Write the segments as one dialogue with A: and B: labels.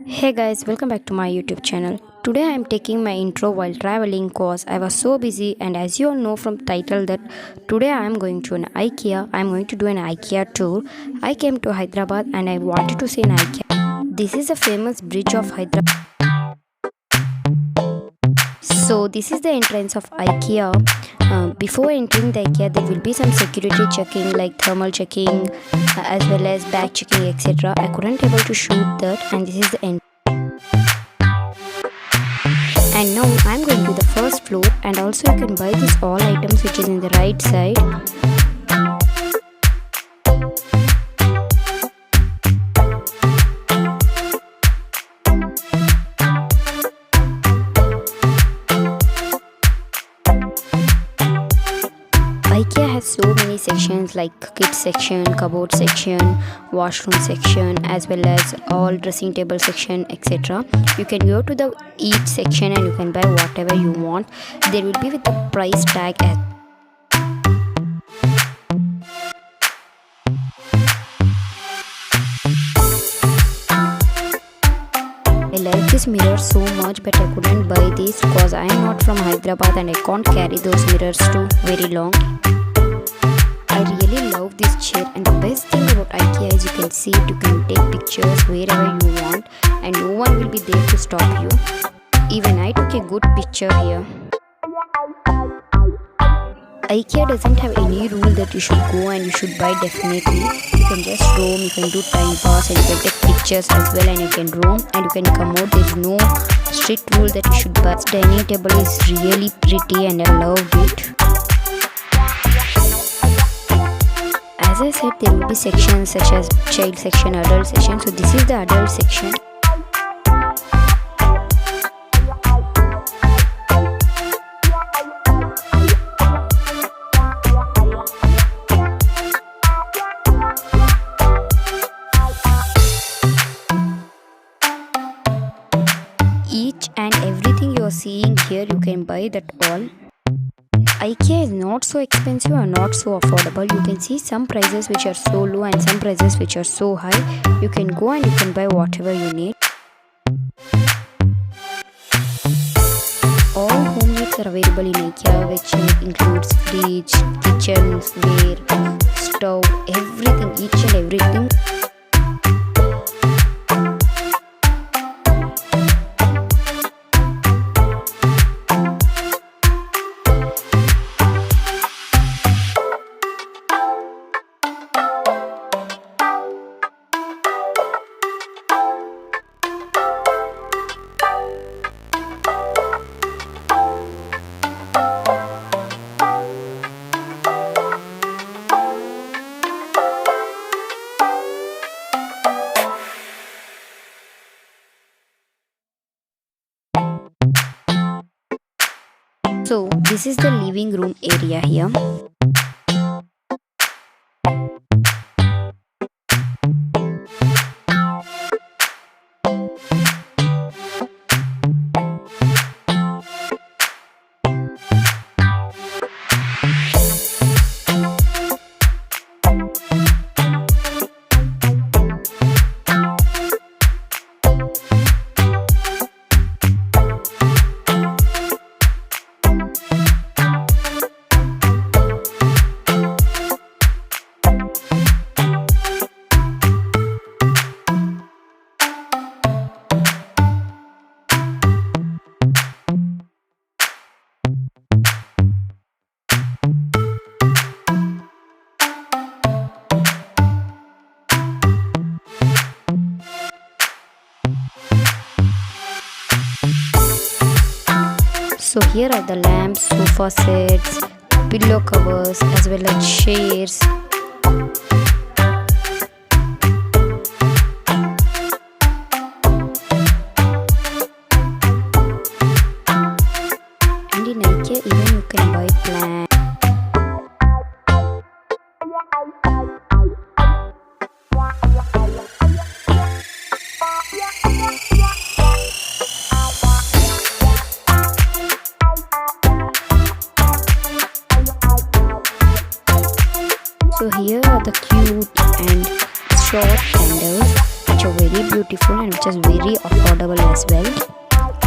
A: Hey guys, welcome back to my YouTube channel. Today I am taking my intro while traveling cause I was so busy, and as you all know from title that today I am going to an Ikea. I am going to do an Ikea tour. I came to Hyderabad and I wanted to see an Ikea. This is a famous bridge of Hyderabad. So this is the entrance of IKEA. Before entering the IKEA, there will be some security checking like thermal checking, as well as bag checking, etc. I couldn't able to shoot that, and this is the end. And now I'm going to the first floor, and also you can buy these all items which is in the right side. IKEA has so many sections like kids section, cupboard section, washroom section, as well as all dressing table section, etc. You can go to the each section and you can buy whatever you want. There will be with the price tag as I like this mirror so much, but I couldn't buy this because I am not from Hyderabad and I can't carry those mirrors too very long. I really love this chair, and the best thing about IKEA is you can see it, you can take pictures wherever you want and no one will be there to stop you. Even I took a good picture here. IKEA doesn't have any rule that you should go and you should buy definitely. You can just roam, you can do time pass, and you can take pictures as well, and you can roam and you can come out. There is no strict rule that you should buy. This dining table is really pretty and I loved it. As I said, there will be sections such as child section, adult section. So this is the adult section. Each and everything you are seeing here, you can buy that all. IKEA is not so expensive or not so affordable. You can see some prices which are so low and some prices which are so high. You can go and you can buy whatever you need. All home needs are available in IKEA, which includes fridge, kitchenware, stove, everything, each and everything. So this is the living room area here. So here are the lamps, sofa sets, pillow covers, as well as chairs. And in IKEA even you can buy plants. So here are the cute and short candles which are very beautiful and which which is very affordable as well.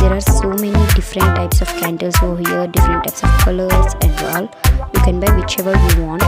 A: There are so many different types of candles over here, different types of colors and all. You can buy whichever you want.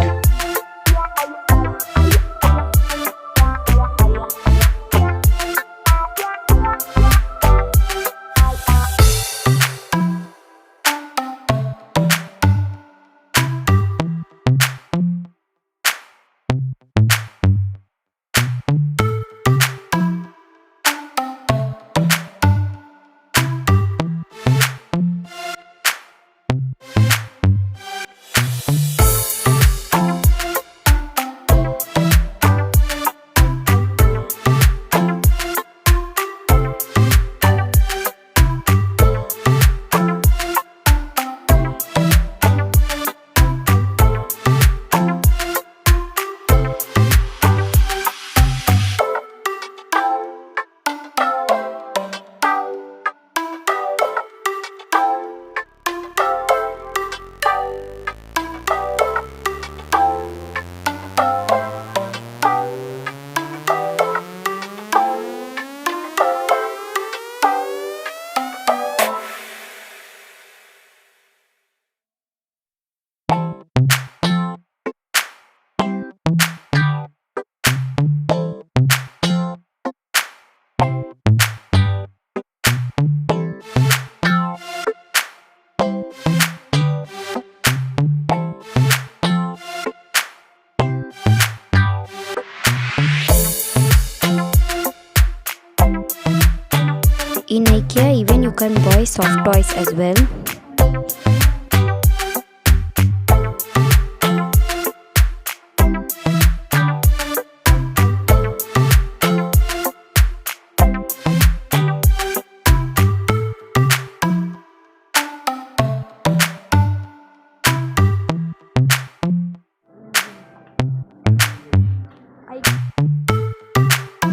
A: In Ikea, even you can buy soft toys as well.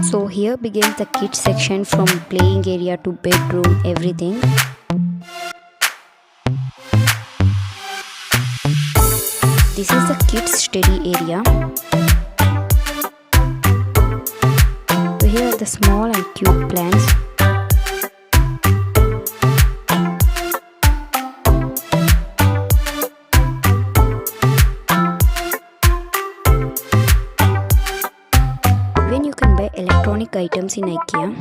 A: So here begins the kids section, from playing area to bedroom, everything. This is the kids study area. So here are the small and cute plants. Even you can buy electronic items in Ikea.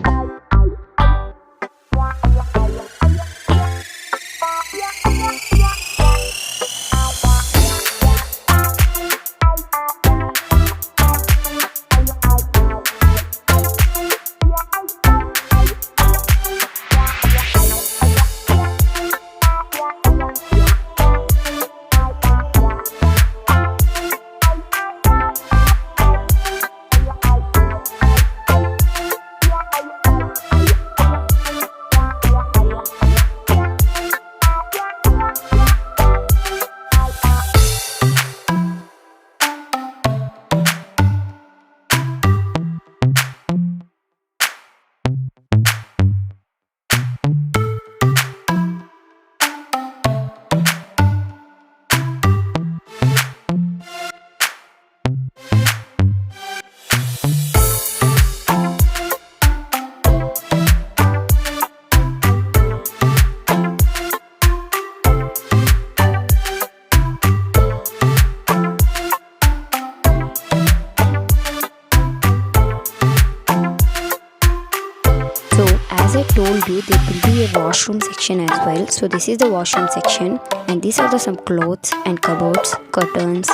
A: So as I told you, there will be a washroom section as well. So this is the washroom section, and these are some clothes and cupboards, curtains,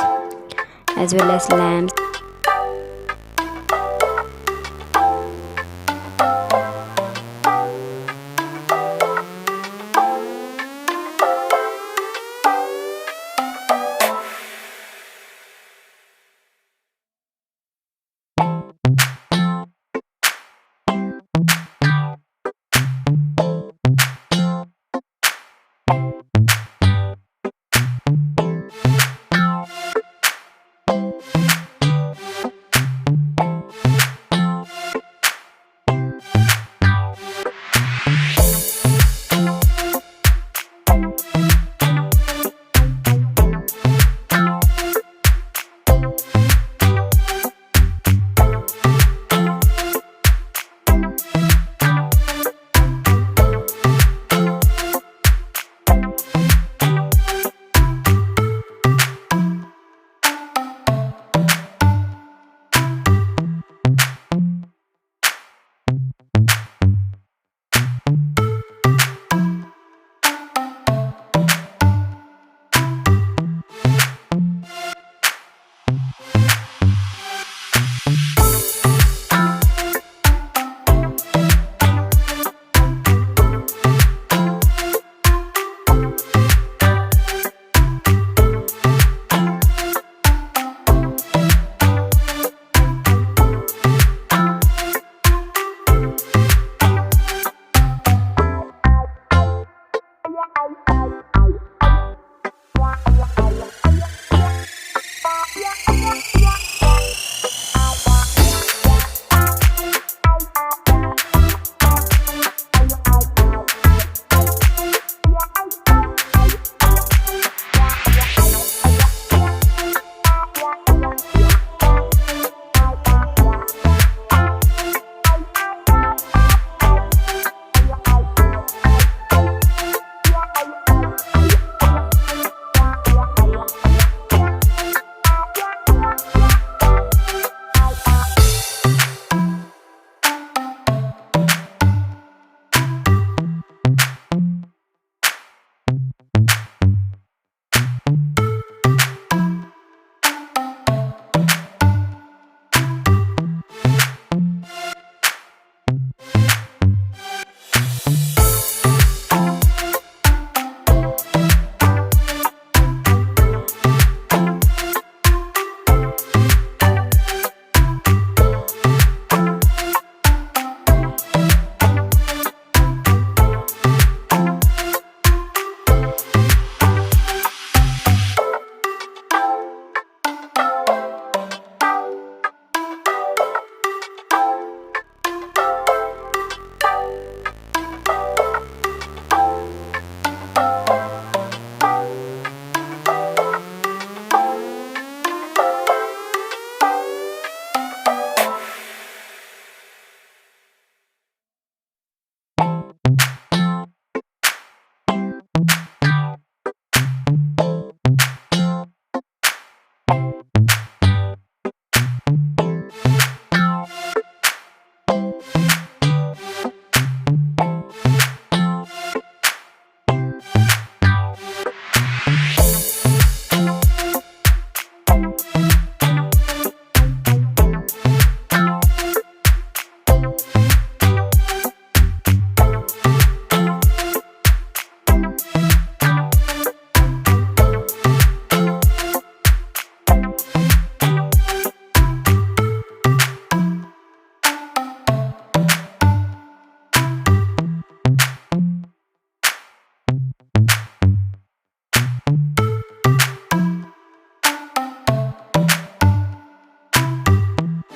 A: as well as lamps.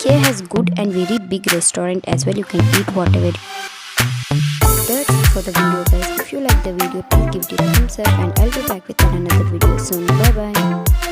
A: Ikea has good and very big restaurant as well. You can eat whatever. That's it for the video guys. If you like the video, please give it a thumbs up and I'll be back with another video soon. Bye bye.